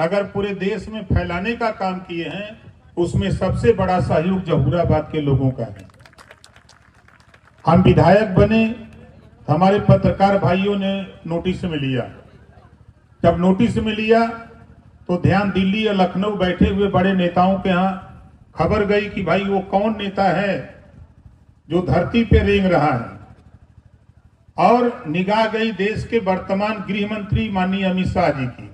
अगर पूरे देश में फैलाने का काम किए हैं, उसमें सबसे बड़ा सहयोग जहूराबाद के लोगों का है। हम विधायक बने, हमारे पत्रकार भाइयों ने नोटिस में लिया। जब नोटिस में लिया तो ध्यान दिल्ली या लखनऊ बैठे हुए बड़े नेताओं के यहाँ खबर गई कि भाई वो कौन नेता है जो धरती पे रेंग रहा है। और निगाह गई देश के वर्तमान गृह मंत्री माननीय अमित शाह जी की।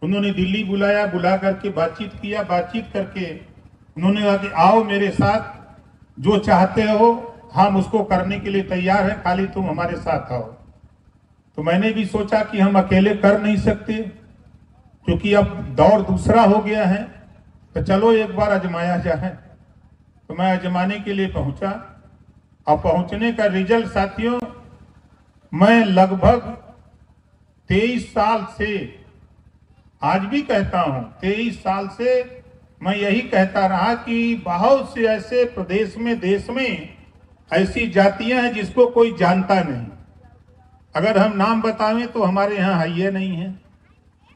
उन्होंने दिल्ली बुलाया, बुला करके बातचीत किया। बातचीत करके उन्होंने कहा कि आओ मेरे साथ, जो चाहते हो हम उसको करने के लिए तैयार हैं, खाली तुम हमारे साथ आओ। तो मैंने भी सोचा कि हम अकेले कर नहीं सकते, क्योंकि अब दौर दूसरा हो गया है, तो चलो एक बार आजमाया जाए। तो मैं आजमाने के लिए पहुंचा। अब पहुंचने का रिजल्ट साथियों, मैं लगभग 23 साल से, आज भी कहता हूं 23 साल से मैं यही कहता रहा कि बहुत से ऐसे प्रदेश में, देश में ऐसी जातियां हैं जिसको कोई जानता नहीं। अगर हम नाम बतावें तो हमारे यहाँ हइये नहीं है,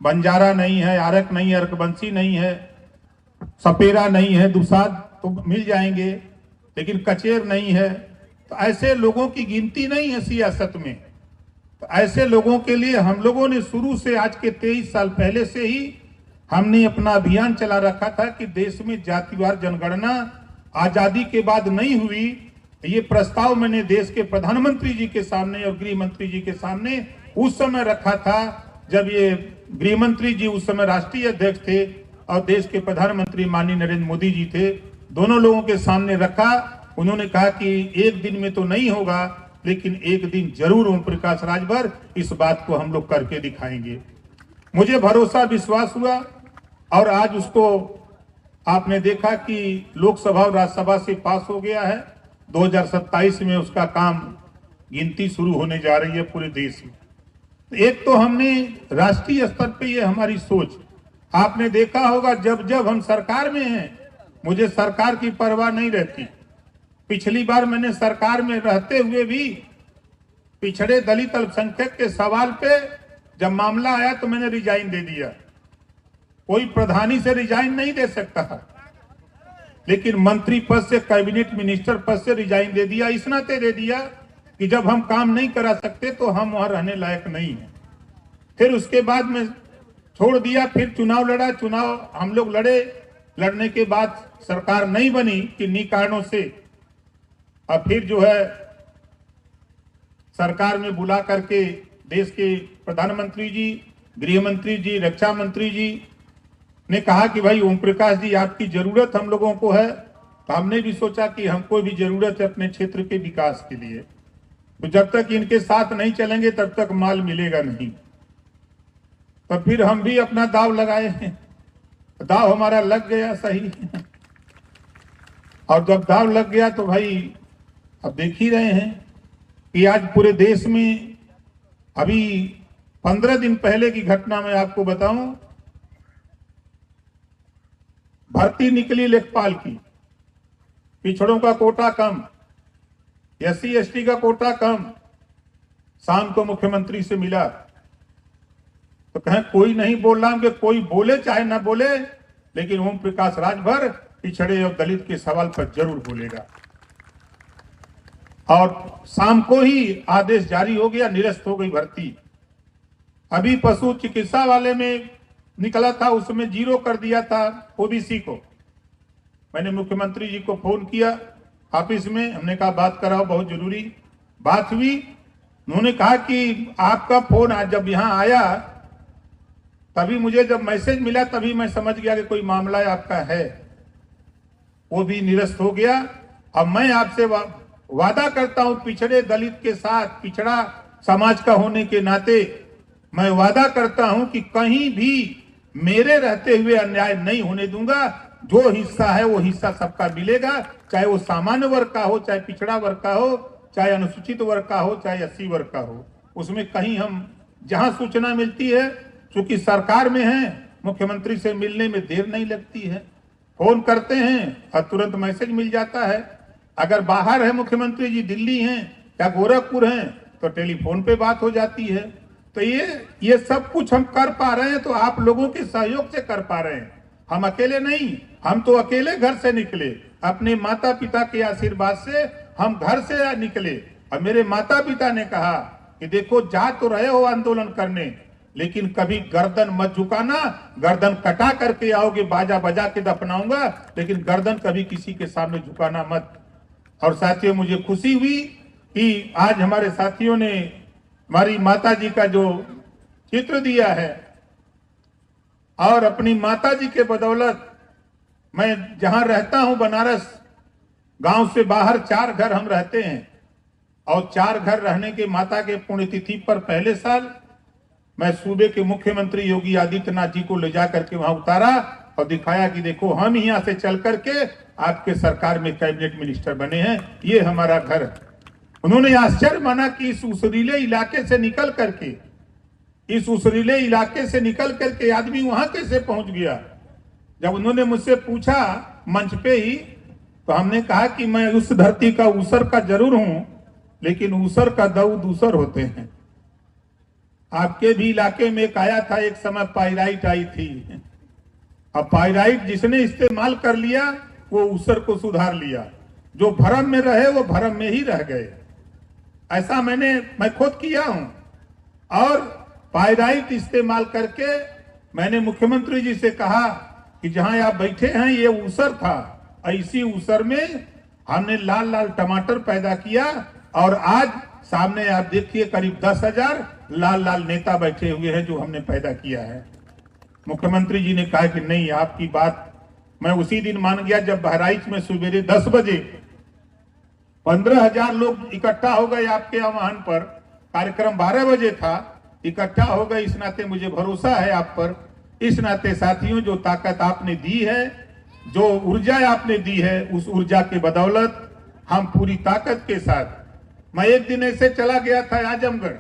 बंजारा नहीं है, आरक नहीं है, अरकबंसी नहीं है, सपेरा नहीं है, दुसाद तो मिल जाएंगे, लेकिन कचेर नहीं है। तो ऐसे लोगों की गिनती नहीं है सियासत में। तो ऐसे लोगों के लिए हम लोगों ने शुरू से, आज के 23 साल पहले से ही हमने अपना अभियान चला रखा था कि देश में जातिवार जनगणना आजादी के बाद नहीं हुई। ये प्रस्ताव मैंने देश के प्रधानमंत्री जी के सामने और गृह मंत्री जी के सामने उस समय रखा था, जब ये गृह मंत्री जी उस समय राष्ट्रीय अध्यक्ष थे और देश के प्रधानमंत्री माननीय नरेंद्र मोदी जी थे। दोनों लोगों के सामने रखा। उन्होंने कहा कि एक दिन में तो नहीं होगा, लेकिन एक दिन जरूर ओम प्रकाश राजभर इस बात को हम लोग करके दिखाएंगे। मुझे भरोसा, विश्वास हुआ और आज उसको आपने देखा कि लोकसभा और राज्यसभा से पास हो गया है। 2027 में उसका काम गिनती शुरू होने जा रही है पूरे देश में। एक तो हमने राष्ट्रीय स्तर पे ये हमारी सोच, आपने देखा होगा जब जब हम सरकार में हैं, मुझे सरकार की परवाह नहीं रहती। पिछली बार मैंने सरकार में रहते हुए भी पिछड़े दलित अल्पसंख्यक के सवाल पे जब मामला आया तो मैंने रिजाइन दे दिया। कोई प्रधानी से रिजाइन नहीं दे सकता था, लेकिन मंत्री पद से, कैबिनेट मिनिस्टर पद से रिजाइन दे दिया। इस नाते दे दिया कि जब हम काम नहीं करा सकते तो हम वहां रहने लायक नहीं है। फिर उसके बाद में छोड़ दिया। फिर चुनाव लड़ा, चुनाव हम लोग लड़े। लड़ने के बाद सरकार नहीं बनी किन्हीं कारणों से। अब फिर जो है सरकार में बुला करके देश के प्रधानमंत्री जी, गृह मंत्री जी, रक्षा मंत्री जी ने कहा कि भाई ओम प्रकाश जी आपकी जरूरत हम लोगों को है। तो हमने भी सोचा कि हमको भी जरूरत है अपने क्षेत्र के विकास के लिए। तो जब तक इनके साथ नहीं चलेंगे तब तक माल मिलेगा नहीं। तो फिर हम भी अपना दाव लगाए हैं। दाव हमारा लग गया सही। और जब दाव लग गया तो भाई अब देख ही रहे हैं कि आज पूरे देश में, अभी 15 दिन पहले की घटना मैं आपको बताऊं, भर्ती निकली लेखपाल की, पिछड़ों का कोटा कम, SC ST का कोटा कम। शाम को मुख्यमंत्री से मिला तो कहें कोई नहीं बोल रहा, कि कोई बोले चाहे ना बोले, लेकिन ओम प्रकाश राजभर पिछड़े और दलित के सवाल पर जरूर बोलेगा। और शाम को ही आदेश जारी हो गया, निरस्त हो गई भर्ती। अभी पशु चिकित्सा वाले में निकला था, उसमें 0 कर दिया था OBC को। मैंने मुख्यमंत्री जी को फोन किया ऑफिस में, हमने कहा बात कराओ, बहुत जरूरी बात हुई। उन्होंने कहा कि आपका फोन आज जब यहाँ आया तभी मुझे जब मैसेज मिला तभी मैं समझ गया कि कोई मामला आपका है। वो भी निरस्त हो गया। अब मैं आपसे वादा करता हूं, पिछड़े दलित के साथ, पिछड़ा समाज का होने के नाते मैं वादा करता हूं कि कहीं भी मेरे रहते हुए अन्याय नहीं होने दूंगा। जो हिस्सा है वो हिस्सा सबका मिलेगा, चाहे वो सामान्य वर्ग का हो, चाहे पिछड़ा वर्ग का हो, चाहे अनुसूचित वर्ग का हो, चाहे SC वर्ग का हो। उसमें कहीं हम जहां सूचना मिलती है, चूंकि सरकार में है, मुख्यमंत्री से मिलने में देर नहीं लगती है। फोन करते हैं और तुरंत मैसेज मिल जाता है। अगर बाहर है मुख्यमंत्री जी, दिल्ली हैं या गोरखपुर हैं, तो टेलीफोन पे बात हो जाती है। तो ये सब कुछ हम कर पा रहे हैं तो आप लोगों के सहयोग से कर पा रहे हैं। हम अकेले नहीं, हम तो अकेले घर से निकले, अपने माता पिता के आशीर्वाद से हम घर से निकले। और मेरे माता पिता ने कहा कि देखो जा तो रहे हो आंदोलन करने, लेकिन कभी गर्दन मत झुकाना, गर्दन कटा करके आओगे, बाजा बजा के दफनाऊंगा, लेकिन गर्दन कभी किसी के सामने झुकाना मत। और साथियों, मुझे खुशी हुई कि आज हमारे साथियों ने हमारी माता जी का जो चित्र दिया है, और अपनी माता जी के बदौलत मैं जहां रहता हूं बनारस, गांव से बाहर 4 घर हम रहते हैं, और 4 घर रहने के माता के पुण्यतिथि पर पहले साल मैं सूबे के मुख्यमंत्री योगी आदित्यनाथ जी को ले जा करके वहां उतारा और दिखाया कि देखो हम यहां से चल करके आपके सरकार में कैबिनेट मिनिस्टर बने हैं, ये हमारा घर है। उन्होंने आश्चर्य माना कि इस उसरीले इलाके से निकल करके आदमी वहां कैसे पहुंच गया। जब उन्होंने मुझसे पूछा मंच पे ही, तो हमने कहा कि मैं उस धरती का ऊसर का जरूर हूं, लेकिन ऊसर का दऊ दूसर होते हैं। आपके भी इलाके में एक आया था, एक समय पाइराइट आई थी। अब पाइराइट जिसने इस्तेमाल कर लिया वो ऊसर को सुधार लिया, जो भरम में रहे वो भरम में ही रह गए। ऐसा मैं खुद किया हूं, और पाइराइट इस्तेमाल करके मैंने मुख्यमंत्री जी से कहा कि जहां आप बैठे हैं ये ऊसर था, इसी ऊसर में हमने लाल लाल टमाटर पैदा किया, और आज सामने आप देखिए करीब 10,000 लाल लाल नेता बैठे हुए हैं जो हमने पैदा किया है। मुख्यमंत्री जी ने कहा कि नहीं, आपकी बात मैं उसी दिन मान गया जब बहराइच में सवेरे 10 बजे 15,000 लोग इकट्ठा हो गए आपके आह्वान पर। कार्यक्रम 12 बजे था, इकट्ठा हो गए। इस नाते मुझे भरोसा है आप पर। इस नाते साथियों, जो ताकत आपने दी है, जो ऊर्जा आपने दी है, उस ऊर्जा के बदौलत हम पूरी ताकत के साथ, मैं एक दिन ऐसे चला गया था आजमगढ़,